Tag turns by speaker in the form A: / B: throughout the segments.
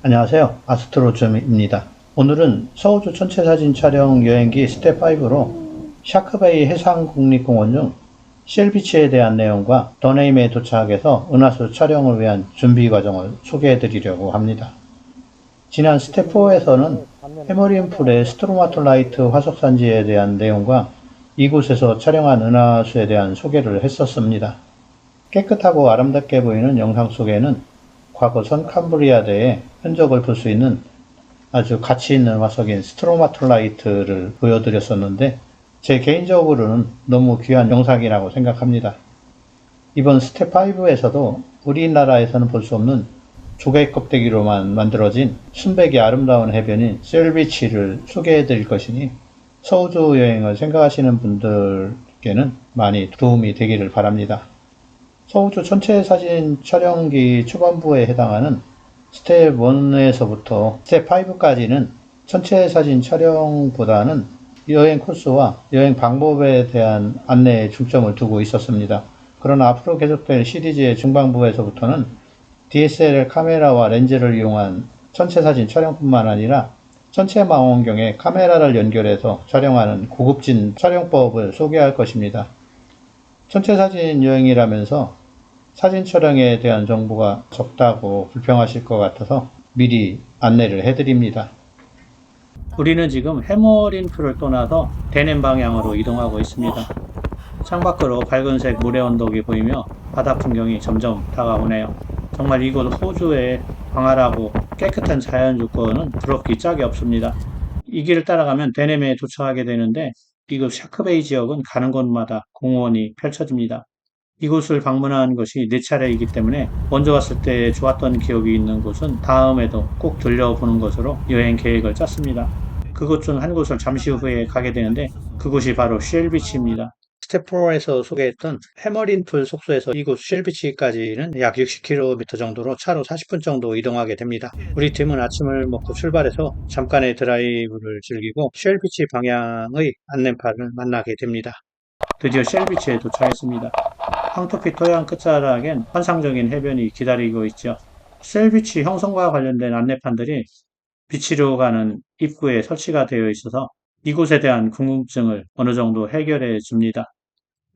A: 안녕하세요. 아스트로즘입니다. 오늘은 서우주 전체 사진 촬영 여행기 스텝 5로 샤크베이 해상국립공원 중 쉘비치에 대한 내용과 더네임에 도착해서 은하수 촬영을 위한 준비 과정을 소개해 드리려고 합니다. 지난 스텝 4에서는 해머린풀의 스트로마톨라이트 화석산지에 대한 내용과 이곳에서 촬영한 은하수에 대한 소개를 했었습니다. 깨끗하고 아름답게 보이는 영상 속에는 과거 선 캄브리아대의 흔적을 볼 수 있는 아주 가치 있는 화석인 스트로마톨라이트를 보여드렸었는데 제 개인적으로는 너무 귀한 영상이라고 생각합니다. 이번 스텝 5에서도 우리나라에서는 볼 수 없는 조개 껍데기로만 만들어진 순백이 아름다운 해변인 셀비치를 소개해 드릴 것이니 서우주 여행을 생각하시는 분들께는 많이 도움이 되기를 바랍니다. 서우주 전체 사진 촬영기 초반부에 해당하는 스텝 1에서부터 스텝 5까지는 전체 사진 촬영보다는 여행 코스와 여행 방법에 대한 안내에 중점을 두고 있었습니다. 그러나 앞으로 계속될 시리즈의 중반부에서부터는 DSLR 카메라와 렌즈를 이용한 전체 사진 촬영뿐만 아니라 전체 망원경에 카메라를 연결해서 촬영하는 고급진 촬영법을 소개할 것입니다. 전체 사진 여행이라면서 사진 촬영에 대한 정보가 적다고 불평하실 것 같아서 미리 안내를 해드립니다. 우리는 지금 해머린풀을 떠나서 대냄 방향으로 이동하고 있습니다. 창밖으로 밝은색 물의 언덕이 보이며 바다 풍경이 점점 다가오네요. 정말 이곳 호주의 광활하고 깨끗한 자연 조건은 부럽기 짝이 없습니다. 이 길을 따라가면 대냄에 도착하게 되는데 이곳 샤크베이 지역은 가는 곳마다 공원이 펼쳐집니다. 이곳을 방문한 것이 4차례이기 때문에 먼저 왔을 때 좋았던 기억이 있는 곳은 다음에도 꼭 들려보는 것으로 여행 계획을 짰습니다. 그곳 중 한 곳을 잠시 후에 가게 되는데 그곳이 바로 쉘비치입니다. 스텝 4에서 소개했던 해머린풀 숙소에서 이곳 쉘비치까지는 약 60km 정도로 차로 40분 정도 이동하게 됩니다. 우리 팀은 아침을 먹고 출발해서 잠깐의 드라이브를 즐기고 쉘비치 방향의 안내판을 만나게 됩니다. 드디어 쉘비치에 도착했습니다. 황토빛 토양 끝자락엔 환상적인 해변이 기다리고 있죠. 셀비치 형성과 관련된 안내판들이 비치로 가는 입구에 설치가 되어 있어서 이곳에 대한 궁금증을 어느 정도 해결해 줍니다.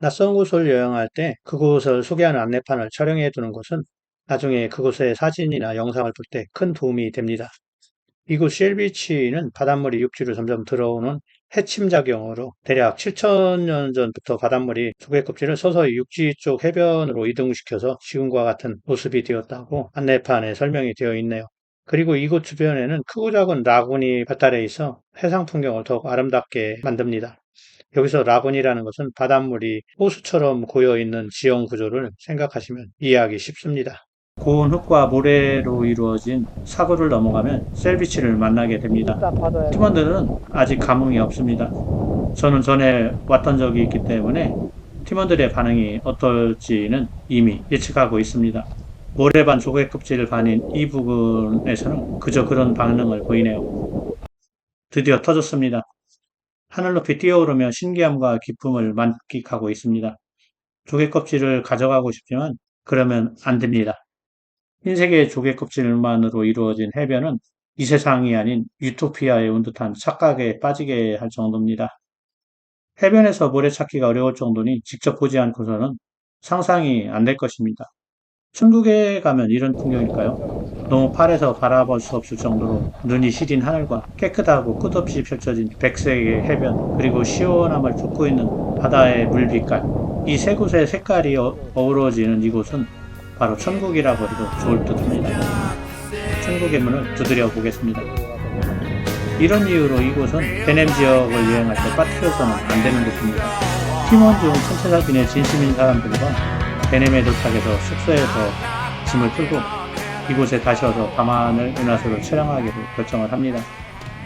A: 낯선 곳을 여행할 때 그곳을 소개하는 안내판을 촬영해 두는 것은 나중에 그곳의 사진이나 영상을 볼 때 큰 도움이 됩니다. 이곳 쉘비치는 바닷물이 육지로 점점 들어오는 해침작용으로 대략 7,000년 전부터 바닷물이 조개 껍질을 서서히 육지 쪽 해변으로 이동시켜서 지금과 같은 모습이 되었다고 안내판에 설명이 되어 있네요. 그리고 이곳 주변에는 크고 작은 라군이 발달해 있어 해상 풍경을 더욱 아름답게 만듭니다. 여기서 라군이라는 것은 바닷물이 호수처럼 고여있는 지형 구조를 생각하시면 이해하기 쉽습니다. 고운 흙과 모래로 이루어진 사고를 넘어가면 셀비치를 만나게 됩니다. 팀원들은 아직 감흥이 없습니다. 저는 전에 왔던 적이 있기 때문에 팀원들의 반응이 어떨지는 이미 예측하고 있습니다. 모래반 조개 껍질 반인 이 부분에서는 그저 그런 반응을 보이네요. 드디어 터졌습니다. 하늘 높이 뛰어오르며 신기함과 기쁨을 만끽하고 있습니다. 조개 껍질을 가져가고 싶지만 그러면 안 됩니다. 흰색의 조개 껍질만으로 이루어진 해변은 이 세상이 아닌 유토피아에 온 듯한 착각에 빠지게 할 정도입니다. 해변에서 모래 찾기가 어려울 정도니 직접 보지 않고서는 상상이 안 될 것입니다. 천국에 가면 이런 풍경일까요? 너무 팔에서 바라볼 수 없을 정도로 눈이 시린 하늘과 깨끗하고 끝없이 펼쳐진 백색의 해변, 그리고 시원함을 쏟고 있는 바다의 물빛깔, 이 세 곳의 색깔이 어우러지는 이곳은 바로 천국이라고 해도 좋을 듯합니다. 천국의 문을 두드려 보겠습니다. 이런 이유로 이곳은 대냄 지역을 여행할 때 빠뜨려서는 안 되는 곳입니다. 팀원 중 천체 사진에 진심인 사람들과 대냄에 도착해서 숙소에서 짐을 풀고 이곳에 다시 와서 밤하늘 은하수를 촬영하기로 결정을 합니다.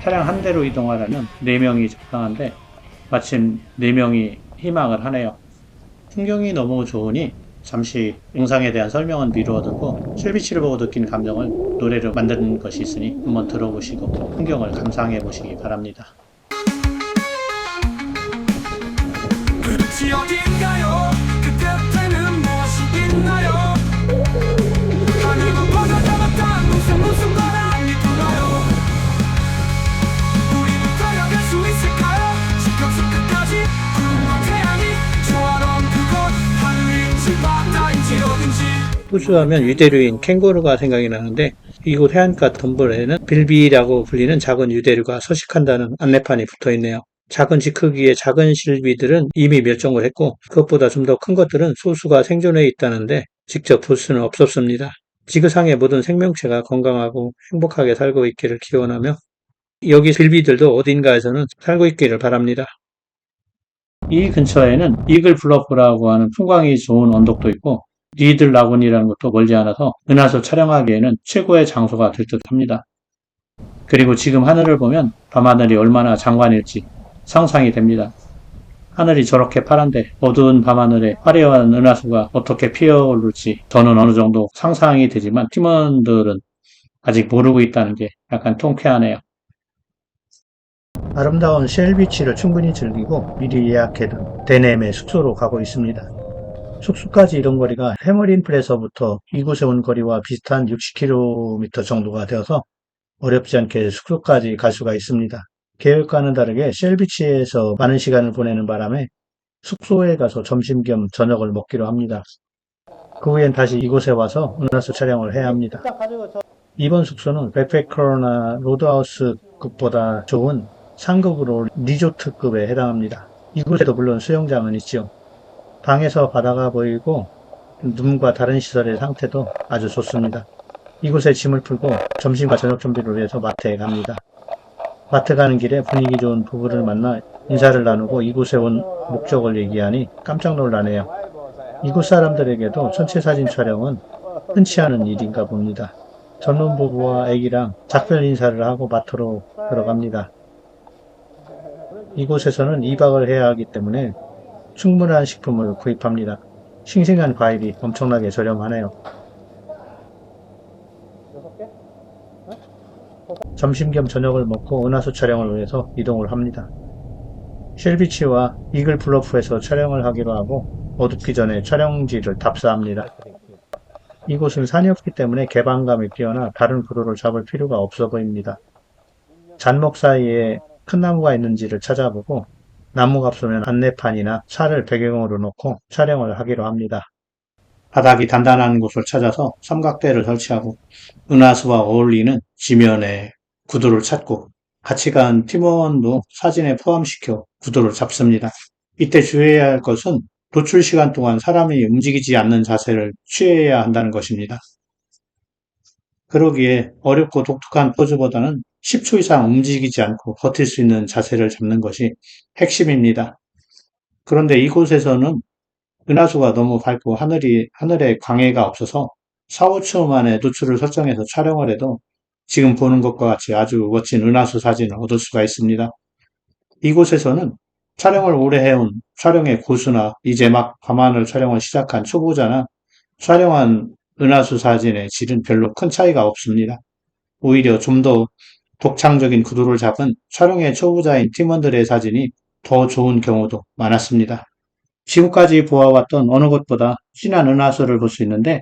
A: 차량 한 대로 이동하려면 4명이 적당한데 마침 4명이 희망을 하네요. 풍경이 너무 좋으니 잠시 영상에 대한 설명은 미루어두고 쉘비치를 보고 느낀 감정을 노래로 만드는 것이 있으니 한번 들어보시고 풍경을 감상해 보시기 바랍니다. 끝이 어딘가요? 그때는 무엇이 있나요? 하늘은 퍼져 잡았다 무슨 바람이 호주하면 유대류인 캥거루가 생각이 나는데 이곳 해안가 덤벌에는 빌비라고 불리는 작은 유대류가 서식한다는 안내판이 붙어 있네요. 작은 지 크기의 작은 실비들은 이미 멸종을 했고 그것보다 좀 더 큰 것들은 소수가 생존해 있다는데 직접 볼 수는 없었습니다. 지구상의 모든 생명체가 건강하고 행복하게 살고 있기를 기원하며 여기 빌비들도 어딘가에서는 살고 있기를 바랍니다. 이 근처에는 이글 블러프라고 하는 풍광이 좋은 언덕도 있고 리들 라군이라는 것도 멀지 않아서 은하수 촬영하기에는 최고의 장소가 될 듯합니다. 그리고 지금 하늘을 보면 밤하늘이 얼마나 장관일지 상상이 됩니다. 하늘이 저렇게 파란데 어두운 밤하늘에 화려한 은하수가 어떻게 피어오를지 저는 어느 정도 상상이 되지만 팀원들은 아직 모르고 있다는 게 약간 통쾌하네요. 아름다운 쉘비치를 충분히 즐기고 미리 예약해둔 데넴의 숙소로 가고 있습니다. 숙소까지 이동 거리가 해머린 플에서부터 이곳에 온 거리와 비슷한 60km 정도가 되어서 어렵지 않게 숙소까지 갈 수가 있습니다. 계획과는 다르게 쉘비치에서 많은 시간을 보내는 바람에 숙소에 가서 점심 겸 저녁을 먹기로 합니다. 그 후엔 다시 이곳에 와서 은하수 촬영을 해야 합니다. 이번 숙소는 백패커나 로드하우스급보다 좋은 상급으로 리조트급에 해당합니다. 이곳에도 물론 수영장은 있지요. 방에서 바다가 보이고 눈과 다른 시설의 상태도 아주 좋습니다. 이곳에 짐을 풀고 점심과 저녁 준비를 위해서 마트에 갑니다. 마트 가는 길에 분위기 좋은 부부를 만나 인사를 나누고 이곳에 온 목적을 얘기하니 깜짝 놀라네요. 이곳 사람들에게도 전체 사진 촬영은 흔치 않은 일인가 봅니다. 젊은 부부와 아기랑 작별 인사를 하고 마트로 들어갑니다. 이곳에서는 2박을 해야 하기 때문에 충분한 식품을 구입합니다. 싱싱한 과일이 엄청나게 저렴하네요. 점심 겸 저녁을 먹고 은하수 촬영을 위해서 이동을 합니다. 쉘비치와 이글 블러프에서 촬영을 하기로 하고 어둡기 전에 촬영지를 답사합니다. 이곳은 산이 없기 때문에 개방감이 뛰어나 다른 구도를 잡을 필요가 없어 보입니다. 잔목 사이에 큰 나무가 있는지를 찾아보고 나무가 없으면 안내판이나 차를 배경으로 놓고 촬영을 하기로 합니다. 바닥이 단단한 곳을 찾아서 삼각대를 설치하고 은하수와 어울리는 지면에 구도를 찾고 같이 간 팀원도 사진에 포함시켜 구도를 잡습니다. 이때 주의해야 할 것은 노출 시간 동안 사람이 움직이지 않는 자세를 취해야 한다는 것입니다. 그러기에 어렵고 독특한 포즈보다는 10초 이상 움직이지 않고 버틸 수 있는 자세를 잡는 것이 핵심입니다. 그런데 이곳에서는 은하수가 너무 밝고 하늘에 광해가 없어서 4, 5초 만에 노출을 설정해서 촬영을 해도 지금 보는 것과 같이 아주 멋진 은하수 사진을 얻을 수가 있습니다. 이곳에서는 촬영을 오래 해온 촬영의 고수나 이제 막 밤하늘 촬영을 시작한 초보자나 촬영한 은하수 사진의 질은 별로 큰 차이가 없습니다. 오히려 좀 더 독창적인 구도를 잡은 촬영의 초보자인 팀원들의 사진이 더 좋은 경우도 많았습니다. 지금까지 보아왔던 어느 것보다 진한 은하수를 볼 수 있는데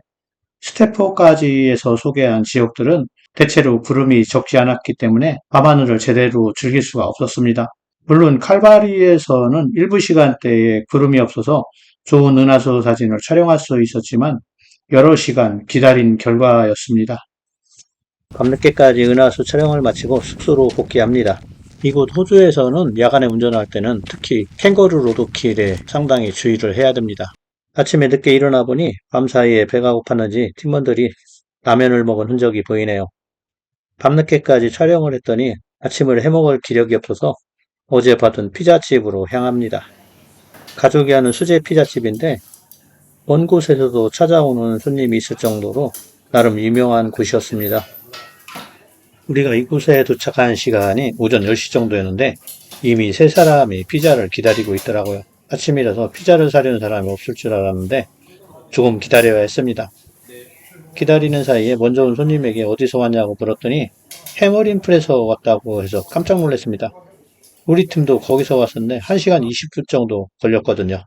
A: 스태포까지에서 소개한 지역들은 대체로 구름이 적지 않았기 때문에 밤하늘을 제대로 즐길 수가 없었습니다. 물론 칼바리에서는 일부 시간대에 구름이 없어서 좋은 은하수 사진을 촬영할 수 있었지만 여러 시간 기다린 결과였습니다. 밤늦게까지 은하수 촬영을 마치고 숙소로 복귀합니다. 이곳 호주에서는 야간에 운전할 때는 특히 캥거루 로드킬에 상당히 주의를 해야 됩니다. 아침에 늦게 일어나 보니 밤사이에 배가 고팠는지 팀원들이 라면을 먹은 흔적이 보이네요. 밤늦게까지 촬영을 했더니 아침을 해먹을 기력이 없어서 어제 받은 피자집으로 향합니다. 가족이 하는 수제 피자집인데 먼 곳에서도 찾아오는 손님이 있을 정도로 나름 유명한 곳이었습니다. 우리가 이곳에 도착한 시간이 오전 10시 정도였는데 이미 세 사람이 피자를 기다리고 있더라고요. 아침이라서 피자를 사려는 사람이 없을 줄 알았는데 조금 기다려야 했습니다. 기다리는 사이에 먼저 온 손님에게 어디서 왔냐고 물었더니 해머린플에서 왔다고 해서 깜짝 놀랐습니다. 우리 팀도 거기서 왔었는데 1시간 20분 정도 걸렸거든요.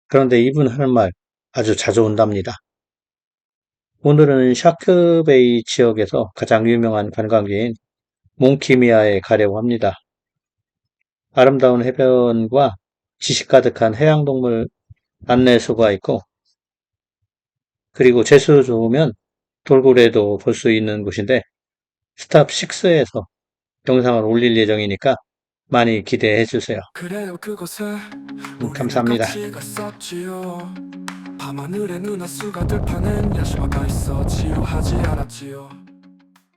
A: 그런데 이분 하는 말 아주 자주 온답니다. 오늘은 샤크베이 지역에서 가장 유명한 관광지인 몽키미아에 가려고 합니다. 아름다운 해변과 지식 가득한 해양동물 안내소가 있고 그리고 재수 좋으면 돌고래도 볼 수 있는 곳인데 스탑 6에서 영상을 올릴 예정이니까 많이 기대해 주세요.
B: 그래요 그곳에 우리는
A: 감사합니다.
B: 같이 갔었지요. 밤하늘에 눈화수가 들판엔 야심화가 있어 지루하지 않았지요.